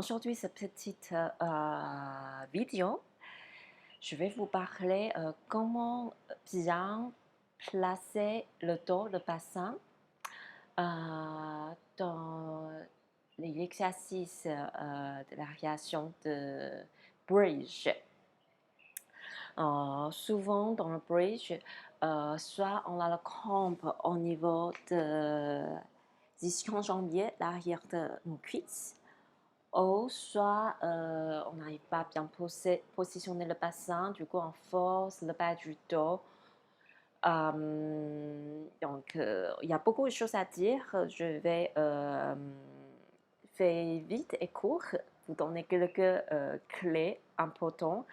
Aujourd'hui, cette petite vidéo, je vais vous parler comment bien placer le dos, le bassin dans l'exercice de la variation de bridge. Souvent dans le bridge, soit on a le crampe au niveau de ischio-jambier, l'arrière de nos cuisses, ou soit on n'arrive pas à bien positionner le bassin, du coup on force le bas du dos. Donc il y a beaucoup de choses à dire. Je vais faire vite et court, vous donner quelques clés importantes.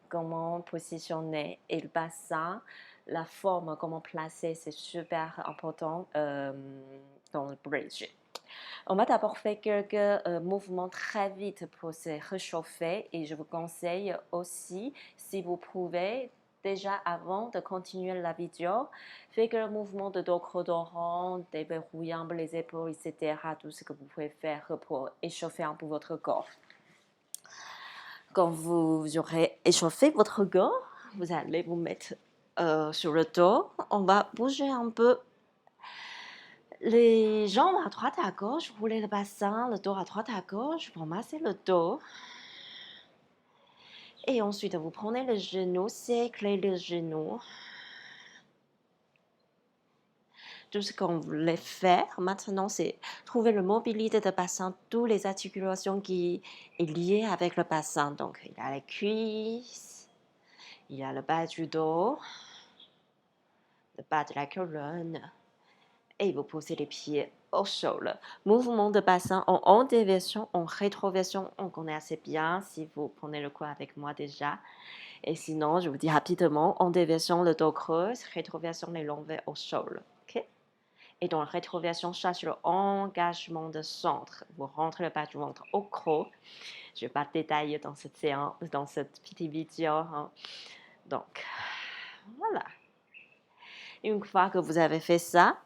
Comment positionner et le bassin, la forme, comment placer, c'est super important dans le bridge. On va d'abord faire quelques mouvements très vite pour se réchauffer et je vous conseille aussi, si vous pouvez, déjà avant de continuer la vidéo, faire quelques mouvements de dos creux déverrouiller un peu les épaules, etc. Tout ce que vous pouvez faire pour échauffer un peu votre corps. Quand vous aurez échauffé votre corps, vous allez vous mettre sur le dos. On va bouger un peu les jambes à droite et à gauche, rouler le bassin, le dos à droite et à gauche, pour masser le dos. Et ensuite, vous prenez le genou, serrez le genou. Tout ce qu'on voulait faire maintenant, c'est trouver la mobilité du bassin, toutes les articulations qui sont liées avec le bassin. Donc, il y a les cuisses, il y a le bas du dos, le bas de la colonne. Et vous posez les pieds au sol. Mouvement de bassin en déversion, en rétroversion, on connaît assez bien si vous prenez le cours avec moi déjà. Et sinon, je vous dis rapidement, en déversion, le dos creux, rétroversion, les longs vers au sol. Okay? Et dans la rétroversion, cherchez l'engagement de centre. Vous rentrez le bas du ventre au creux. Je ne vais pas détailler dans cette séance, dans cette petite vidéo. Hein. Donc, voilà. Une fois que vous avez fait ça,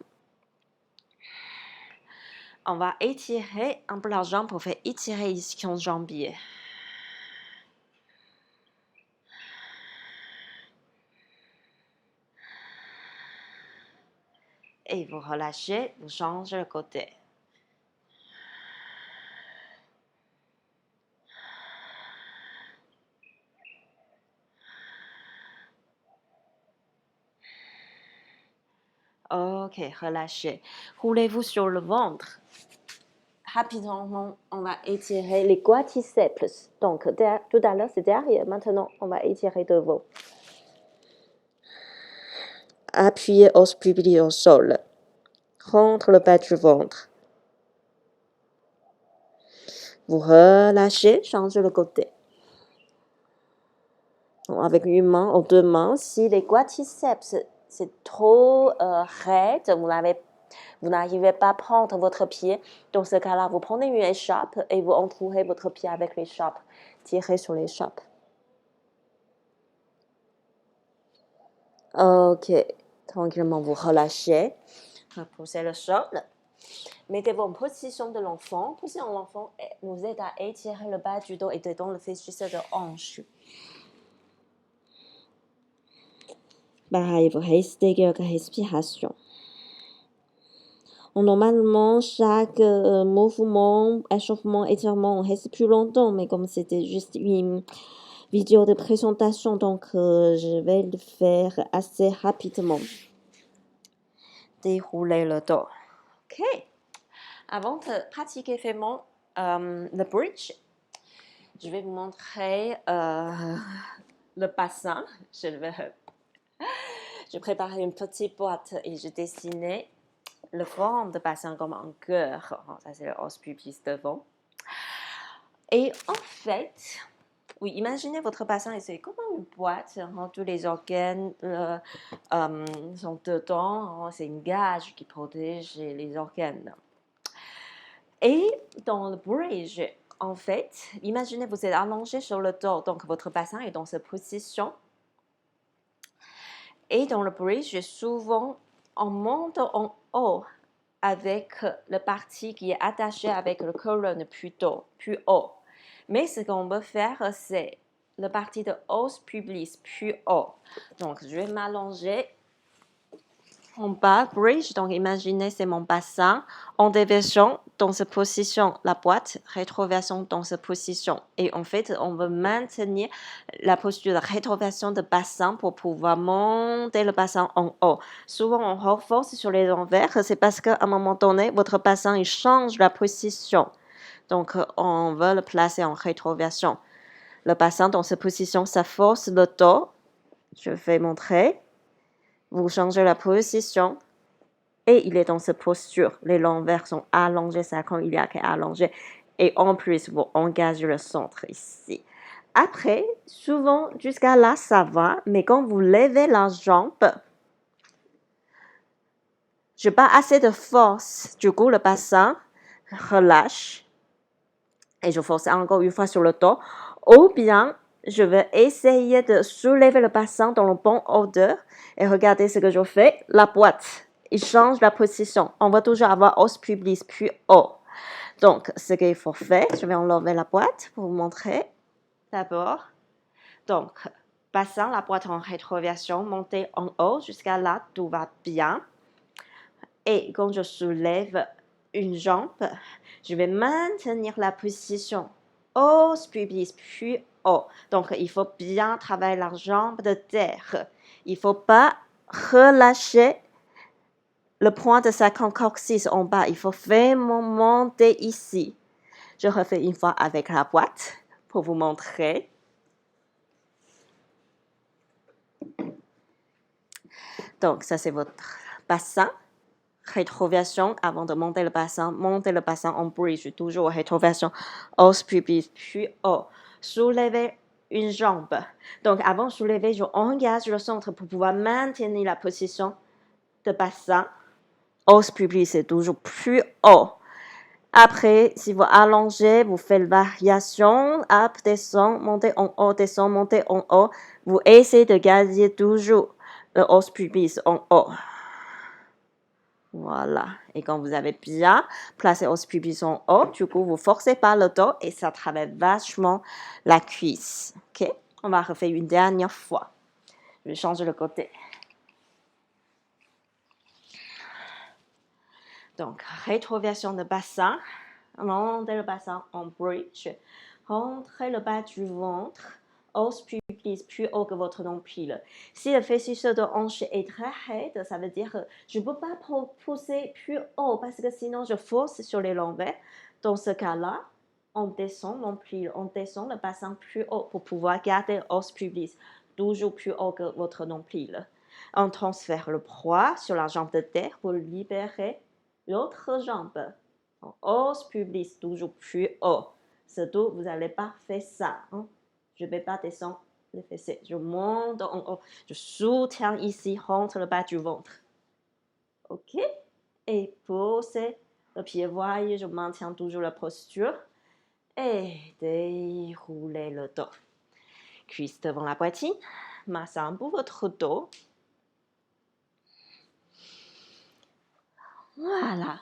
on va étirer un peu la jambe pour faire étirer l'ischio-jambier. Et vous relâchez, vous changez le côté. Ok, relâchez. Roulez-vous sur le ventre. Rapidement, on va étirer les quadriceps. Donc, tout à l'heure, c'est derrière. Maintenant, on va étirer devant. Appuyez os publié au sol. Rentre le bas du ventre. Vous relâchez, changez le côté. Avec une main ou deux mains, si les quadriceps c'est trop raide, vous n'arrivez pas à prendre votre pied, dans ce cas-là, vous prenez une écharpe et vous entourez votre pied avec l'écharpe. Tirez sur l'écharpe. Ok, tranquillement, vous relâchez. Reposez le sol. Mettez-vous en position de l'enfant. Position de l'enfant nous aide à étirer le bas du dos et détendre le fessier de hanche. Pareil, vous restez quelques respirations. Normalement, chaque mouvement, échauffement, étirement, on reste plus longtemps, mais comme c'était juste une vidéo de présentation, donc je vais le faire assez rapidement. Dérouler le dos. Ok. Avant de pratiquer vraiment le bridge, je vais vous montrer le bassin. Je préparais une petite boîte et je dessinais le forme de bassin comme un cœur. Ça, c'est le os pubis devant. Et en fait, oui, imaginez votre bassin, c'est comme une boîte. Tous les organes sont dedans. C'est une gage qui protège les organes. Et dans le bridge, en fait, imaginez vous êtes allongé sur le dos, donc votre bassin est dans cette position. Et dans le bridge, souvent, on monte en haut avec la partie qui est attachée avec le colonne plus haut. Mais ce qu'on peut faire, c'est la partie de os pubis plus haut. Donc, je vais m'allonger en bas, bridge. Donc, imaginez, c'est mon bassin. En déversion dans cette position, la boîte, rétroversion dans cette position. Et en fait, on veut maintenir la posture de rétroversion de bassin pour pouvoir monter le bassin en haut. Souvent, on renforce sur les envers. C'est parce qu'à un moment donné, votre bassin, il change la position. Donc, on veut le placer en rétroversion. Le bassin dans cette position, ça force le dos. Je vais montrer. Vous changez la position et il est dans cette posture. Les lombaires sont allongés, c'est quand il y a qu'à allonger. Et en plus, vous engagez le centre ici. Après, souvent, jusqu'à là, ça va. Mais quand vous levez la jambe, je n'ai pas assez de force. Du coup, le bassin relâche. Et je force encore une fois sur le dos. Ou bien, je vais essayer de soulever le bassin dans le bon ordre. Et regardez ce que je fais. La boîte, il change la position. On va toujours avoir os pubis plus haut. Donc, ce qu'il faut faire, je vais enlever la boîte pour vous montrer. D'abord, donc, bassin, la boîte en rétroversion, monter en haut. Jusqu'à là, tout va bien. Et quand je soulève une jambe, je vais maintenir la position os pubis plus haut. Donc, il faut bien travailler la jambe de terre. Il ne faut pas relâcher le point de sa coccyx en bas. Il faut vraiment monter ici. Je refais une fois avec la boîte pour vous montrer. Donc, ça, c'est votre bassin. Rétroversion avant de monter le bassin en bridge, toujours rétroversion, os pubis plus haut. Soulevez une jambe. Donc, avant de soulever, je engage le centre pour pouvoir maintenir la position de bassin. Os pubis, c'est toujours plus haut. Après, si vous allongez, vous faites variation, up, descend, montez en haut, descend, montez en haut. Vous essayez de garder toujours le os pubis en haut. Voilà. Et quand vous avez bien placé os pubis en haut, du coup, vous forcez pas le dos et ça travaille vachement la cuisse. OK? On va refaire une dernière fois. Je vais changer le côté. Donc, rétroversion de bassin. Montez le bassin en bridge. Rentrez le bas du ventre. Os pubis plus haut que votre nombril. Si le fléchisseur de hanche est très raide, ça veut dire que je ne peux pas pousser plus haut parce que sinon je force sur les lombaires. Dans ce cas-là, on descend nombril, on descend le bassin plus haut pour pouvoir garder os pubis toujours plus haut que votre nombril. On transfère le poids sur la jambe de terre pour libérer l'autre jambe. Os pubis toujours plus haut. Surtout, vous n'allez pas faire ça. Hein? Je ne vais pas descendre les fessiers. Je monte en haut. Je soutiens ici, rentre le bas du ventre. OK? Et posez le pied. Voyez, je maintiens toujours la posture. Et déroulez le dos. Cuisse devant la poitrine. Massez un peu votre dos. Voilà.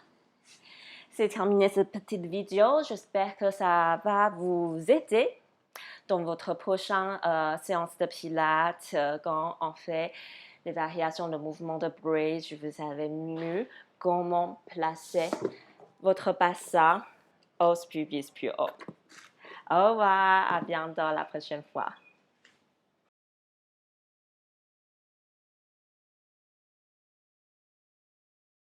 C'est terminé cette petite vidéo. J'espère que ça va vous aider dans votre prochaine séance de pilates, quand on fait les variations de mouvement de bridge, vous savez mieux comment placer votre bassin os pubis plus haut. Au revoir, à bientôt la prochaine fois.